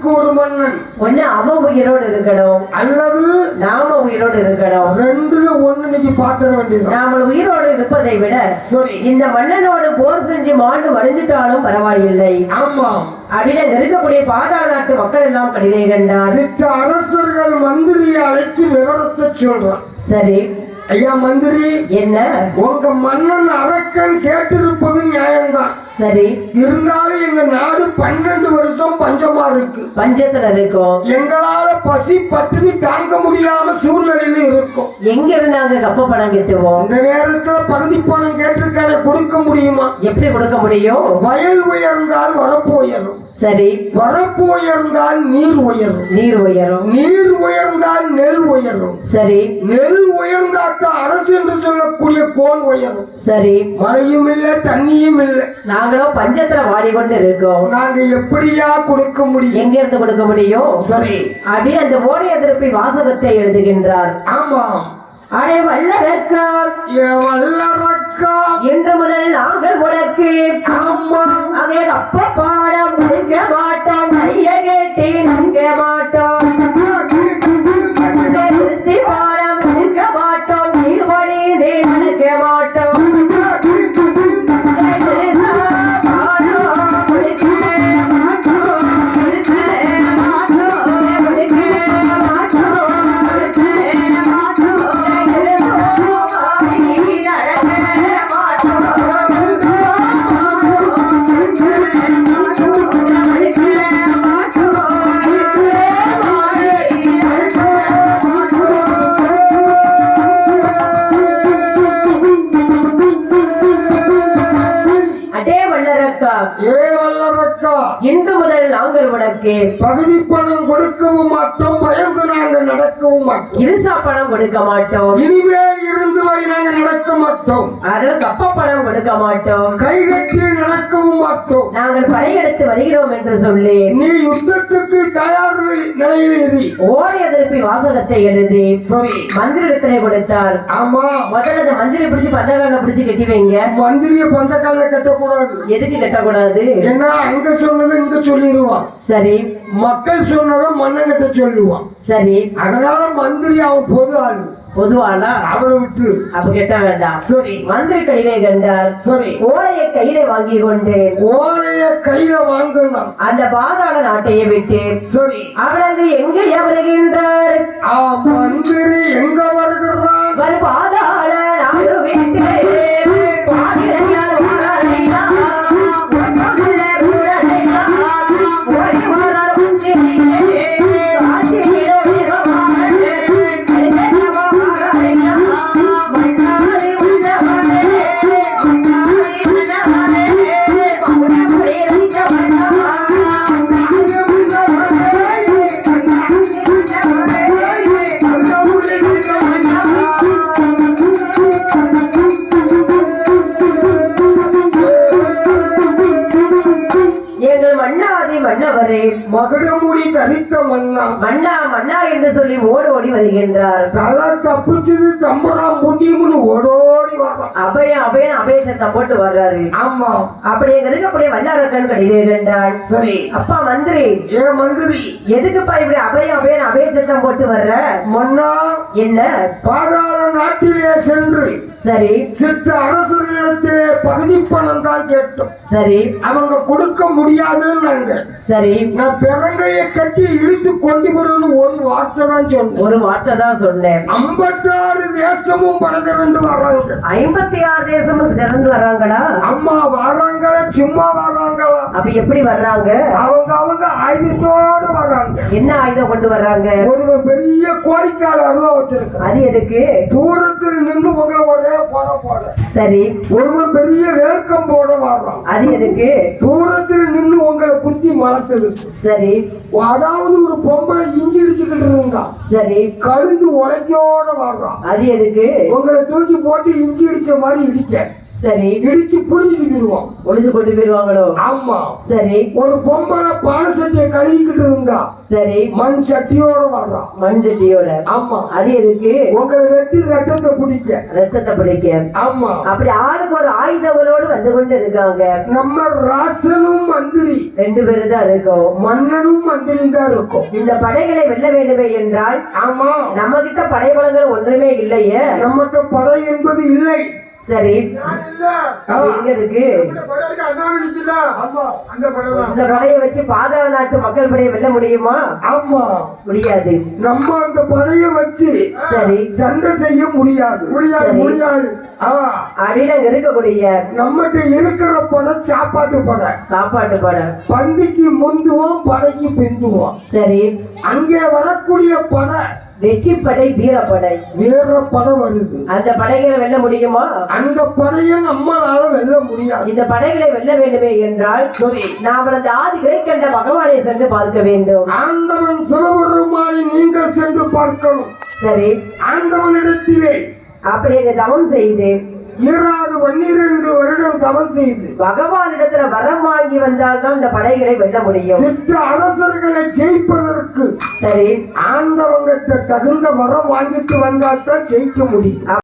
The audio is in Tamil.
காலத்துக்கு ஒரு மன்னன். ஒண்ணு அவன் உயிரோடு இருக்கணும் அல்லது நாம உயிரோடு இருக்கணும். ரெண்டுல ஒண்ணு இன்னைக்கு பாத்திர வேண்டியது. நாம உயிரோடு இருப்பதை விட சரி இந்த மன்னனோடு போர் செஞ்சு மாண்டு வடிஞ்சிட்டாலும் பரவாயில்லை. ஆமா அப்படின்னு இருக்கக்கூடிய பாதாள நாட்டு மக்கள் எல்லாம் கடிதை கண்டார். சித்த அரசர்கள் மந்திரியை அழைத்து விவரத்தை சொல்றான். சரி ஐயா மந்திரி, என்ன உங்க மன்னன் அரக்கன் கேட்டிருப்பது நியாயம்தான். சரி இருந்தாலும் எங்க நாடு 12 வருஷம் பஞ்சமா இருக்கு. பஞ்சத்துல இருக்கும். எங்களால பசி பட்டினி தாங்க முடியாம சூழ்நிலையில இருக்கும். எங்க இருந்தாங்க கப்ப பணம் கட்டுவோம். இந்த நேரத்துல பகுதி பணம் கேட்டிருக்கான கொடுக்க முடியுமா? எப்படி கொடுக்க முடியும்? வயல் உயர்ந்தால் வரப்பு உயரும். சரி வரப்பு உயர்ந்தால் நீர் உயரும். நீர் உயரும். நீர் உயர்ந்தால் நெல் உயரும். சரி நெல் உயர்ந்தால் அரசு என்று சொல்லக்கூடிய கோன் உயரும். சரி மழையும் இல்லை தண்ணியும் இல்லை. நாங்களும் பஞ்சத்துல வாடிக்கொண்டு இருக்கோம். நாங்க எப்படியா கொடுக்க முடியும்? எங்க இருந்து கொடுக்க முடியும்? சரி அப்படின்னு அந்த ஓடைய திருப்பி வாசகத்தை எழுதுகின்றார். ஆமா அடே வல்லரக்கா வல்லரக்கா இன்று முதல் நாங்கள் உனக்கு ஆமா அதே அப்ப பாடம் முடிக்க மாட்டோம். கைய கேட்டு நிற்க மாட்டோம். கிறிஸ்தி பாடம் முடிக்க மாட்டோம். நீர்வழி நிற்க மாட்டோம். இன்று முதல் நாங்கள் உனக்கு பகுதி பணம் கொடுக்கவும் மாட்டோம். பயந்து நாங்கள் நடக்கவும் மாட்டோம். இருசா பணம் கொடுக்க மாட்டோம். இனிமேல் இருந்து வரை நாங்கள் நடக்க மாட்டோம். அருள் கப்ப பணம் கொடுக்க மாட்டோம். கைகட்டி நடக்கவும் மாட்டோம். நாங்கள் படையெடுத்து வருகிறோம் என்று சொல்லி நீ யுத்தத்துக்கு தயார் நிலையில் இரு. ஓடைய திருப்பி வாசகத்தை எழுதி சரி மந்திரிடத்திலே கொடுத்தார். ஆமா முதல்ல மந்திரி பிடிச்சு பந்தகால பிடிச்சு கட்டி வைங்க. மந்திரிய பந்தக்கால கட்டக்கூடாது. எதுக்கு கட்டக்கூடாது? ஏன்னா அங்க சொன்னது இங்க சொல்லிடுவான். சரி மக்கள் சொன்னதை மன்னங்கிட்ட சொல்லுவான். சரி அதனால மந்திரி அவன் பொது ஆளு. பொதுவானா அவளை விட்டு அப்ப கெட்ட வேண்டாம். சரி மந்திரி கையிலே கண்டார். சரி ஓலையை கையில வாங்கி கொண்டு ஓலைய கையில வாங்கணும். அந்த பாதாள நாட்டையை விட்டு சரி அவனுக்கு எங்கே வருகின்றார்? மந்திரி எங்க வருகிறான்? பாதாள நாடு விட்டு மகுடமுடி தரித்த மன்னா மன்னா மன்னா என்று சொல்லி ஓடி வருகின்றார். தலை தப்பிச்சது தம்பராம் முடியும்னு ஓடோடி வர்றான். அபய சத்தம் போட்டு வர்றாரு. ஆமா அப்படியே இருக்கக்கூடிய வல்லரக்கன் கடிதே கண்டான். சரி அப்பா மந்திரி, ஏன் மந்திரி எதுக்குப்பா இப்படி அபய சத்தம் போட்டு வர்ற? மன்னா என்ன பாதாள நாட்டிலே சென்று சரி சித்த அரசர்களிடத்திலே பகுதி பணம் தான் கேட்டோம். சரி அவங்க கொடுக்க முடியாதுன்னு. சரி நான் பிறங்கையை கட்டி இழுத்து கொண்டு வரணும்னு ஒரு வார்த்தை தான் சொன்னேன். ஒரு வார்த்தை தான் சொன்னேன். 56 தேசமும் படத்திரண்டு வர்றாங்க. 56 தேசமும் திரண்டு வர்றாங்களா? அம்மா வர்றாங்களா? சும்மா வர்றாங்களா? அப்ப எப்படி வர்றாங்க? அவங்க ஆயுதத்தோடு வர்றாங்க. என்ன ஆயுதம் கொண்டு வர்றாங்க? ஒரு பெரிய கோரிக்கால அருவா வச்சிருக்க. அது எதுக்கு? தூரத்தில் நின்று உங்களை ஒரே போட. சரி ஒரு பெரிய வேல்கம் போட வர்றான். அது எதுக்கு? தூரத்தில் நின்று உங்களை குத்தி மலக்குது. சரி அதாவது ஒரு பொம்பளை இஞ்சி இடிச்சுக்கிட்டு இருந்தா. சரி கழுந்து உழைக்கோட வர்றான். அது எதுக்கு? உங்களை தூக்கி போட்டு இஞ்சி இடிச்ச மாதிரி இடிக்க. சரி இடிச்சு புழிஞ்சுட்டு போயிடுவோம். ஒளிஞ்சு கொண்டு போயிருவாங்களோ? ஆமா. சரி ஒரு பொம்பளை பானை சட்டியை கழுவிக்கிட்டு இருந்தா சரி மண் சட்டியோட வர்றான். மண்சட்டியோட. ஆமா. அது எதுக்கு? உங்களை வெட்டி ரத்தத்தை பிடிக்க. ரத்தத்தை பிடிக்க. ஆமா. அப்படி ஆளுக்கு ஒரு ஆயுதங்களோடு வந்து கொண்டு இருக்காங்க. நம்ம ராசனும் மந்திரி 2 பேரு தான் இருக்கோம். மன்னனும் மந்திரி தான் இருக்கும். இந்த படைகளை வெல்ல வேண்டுமே என்றால் ஆமா. நம்ம கிட்ட படைபலங்கள் ஒன்றுமே இல்லையே. நம்மகிட்ட படை என்பது இல்லை. சரி அது எங்க இருக்கு? இந்த படையை வச்சு பாதாள நாட்டு மக்கள் படையை வெல்ல முடியுமா? ஆமா. முடியாது. நம்ம அந்த படையை வச்சு சரி சண்டை செய்ய முடியாது. முடியாது. அப்படின்னு அங்க இருக்கக்கூடிய நம்மகிட்ட இருக்கிற படை சாப்பாட்டு படை. சாப்பாட்டு படை. பந்திக்கு முந்துவோம், படைக்கு பிந்துவோம். சரி அங்கே வரக்கூடிய படை வெற்றிப்படை, வீரப்படை. வீரப்படை வருது. அந்த படைகளை வெல்ல முடியுமா? அந்த படையை நம்மளால வெல்ல முடியாது. இந்த படைகளை வெல்ல வேண்டுமே என்றால் சரி நாம் அந்த ஆதி கிரேக்கண்ட பகவானை சென்று பார்க்க வேண்டும். ஆண்டவன் சிவபெருமானை நீங்கள் சென்று பார்க்கணும். சரி ஆண்டவனிடத்திலே அப்படி அங்க தவம் செய்து 12 வருடம் தவம் செய்து பகவானிடத்துல வரம் வாங்கி வந்தால்தான் இந்த படைகளை வெல்ல முடியும். சித்த அரசர்களை ஜெயிப்பதற்கு சரி ஆண்டவங்கிட்ட தகுந்த வரம் வாங்கிட்டு வந்தால்தான் ஜெயிக்க முடியும்.